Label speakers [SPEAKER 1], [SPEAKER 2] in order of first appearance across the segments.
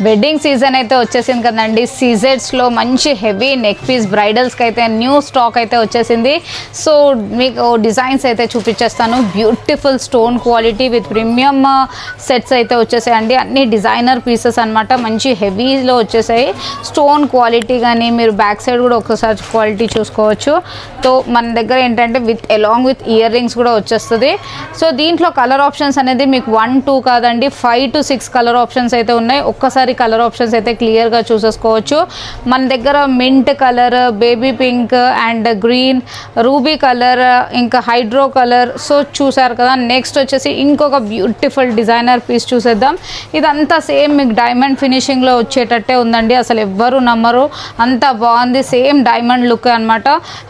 [SPEAKER 1] Wedding season అయితే వచ్చేసింది కదండి. సీజెడ్స్లో మంచి హెవీ నెక్ పీస్ బ్రైడల్స్కి అయితే న్యూ స్టాక్ అయితే వచ్చేసింది. సో మీకు డిజైన్స్ అయితే చూపించేస్తాను. Beautiful stone quality with premium sets అయితే వచ్చేసాయండి. అన్ని డిజైనర్ పీసెస్ అనమాట. మంచి హెవీలో వచ్చేసాయి. స్టోన్ క్వాలిటీ కానీ మీరు బ్యాక్ సైడ్ కూడా ఒకసారి క్వాలిటీ చూసుకోవచ్చు. సో మన దగ్గర ఏంటంటే అలాంగ్ విత్ ఇయర్ రింగ్స్ కూడా వచ్చేస్తుంది. సో దీంట్లో కలర్ ఆప్షన్స్ అనేది మీకు 1, 2 కాదండి 5 to 6 కలర్ ఆప్షన్స్ అయితే ఉన్నాయి. ఒక్కసారి కలర్ ఆప్షన్స్ అయితే క్లియర్గా చూసేసుకోవచ్చు. మన దగ్గర mint colour, baby pink and green, ruby colour, ఇంకా హైడ్రో కలర్. సో చూసారు కదా. నెక్స్ట్ వచ్చేసి ఇంకొక బ్యూటిఫుల్ డిజైనర్ పీస్ చూసేద్దాం. ఇదంతా సేమ్ మీకు డైమండ్ ఫినిషింగ్లో వచ్చేటట్టే ఉందండి. అసలు ఎవ్వరు నమ్మరు, అంత బాగుంది. సేమ్ డైమండ్ లుక్ అనమాట.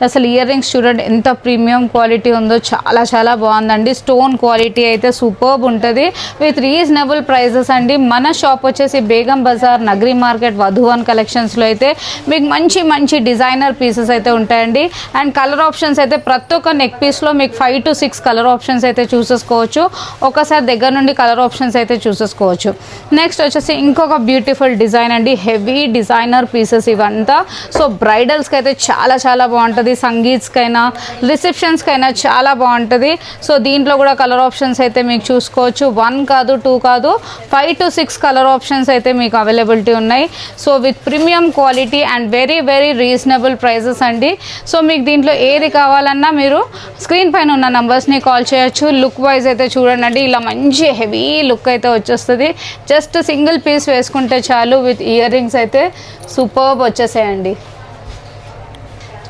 [SPEAKER 1] అసలు ఇయర్ రింగ్స్ చూడండి ఎంత ప్రీమియం క్వాలిటీ ఉందో. చాలా చాలా బాగుందండి. స్టోన్ క్వాలిటీ అయితే సూపర్బ్ ఉంటుంది విత్ రీజనబుల్ ప్రైజెస్ అండి. మన షాప్ వచ్చేసి బేగం బజార్, నగరి మార్కెట్, వధువన్ కలెక్షన్స్లో అయితే మీకు మంచి మంచి డిజైనర్ పీసెస్ అయితే ఉంటాయండి. అండ్ కలర్ ఆప్షన్స్ అయితే ప్రతి ఒక్క నెక్ పీస్లో మీకు 5 to 6 కలర్ ఆప్షన్స్ అయితే చూసేసుకోవచ్చు. ఒకసారి దగ్గర నుండి కలర్ ఆప్షన్స్ అయితే చూసేసుకోవచ్చు. నెక్స్ట్ వచ్చేసి ఇంకొక బ్యూటిఫుల్ డిజైన్ అండి. హెవీ డిజైనర్ పీసెస్ ఇవంతా. సో బ్రైడల్స్కి అయితే చాలా చాలా బాగుంటుంది. సంగీత్స్కైనా రిసెప్షన్స్కైనా చాలా బాగుంటుంది. సో దీంట్లో కూడా కలర్ ఆప్షన్స్ అయితే మీకు చూసుకోవచ్చు. 1 కాదు 2 కాదు 5 to 6 కలర్ ఆప్షన్స్ అయితే మీకు అవైలబిలిటీ ఉన్నాయి. So with premium quality and very very reasonable prices అండి. సో మీకు దీంట్లో ఏది కావాలన్నా మీరు స్క్రీన్ పైన ఉన్న నంబర్స్ని కాల్ చేయొచ్చు. లుక్ వైజ్ అయితే చూడండి, ఇలా మంచి హెవీ లుక్ అయితే వచ్చేస్తుంది. జస్ట్ సింగిల్ పీస్ వేసుకుంటే చాలు. విత్ ఇయర్ రింగ్స్ అయితే సూపర్బ్ వచ్చేసాయండి.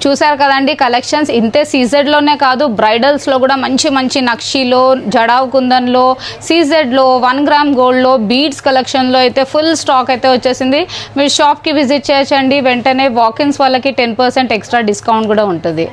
[SPEAKER 1] చూసారు కదండి కలెక్షన్స్. ఇంతే సీజెడ్లోనే కాదు, బ్రైడల్స్లో కూడా మంచి మంచి నక్షీలో, జడావ్ కుందన్లో, సీజెడ్లో, 1 గ్రామ్ గోల్డ్లో, బీడ్స్ కలెక్షన్లో అయితే ఫుల్ స్టాక్ అయితే వచ్చేసింది. మీరు షాప్కి విజిట్ చేయొచ్చండి. వెంటనే వాకిన్స్ వాళ్ళకి 10% ఎక్స్ట్రా డిస్కౌంట్ కూడా ఉంటుంది.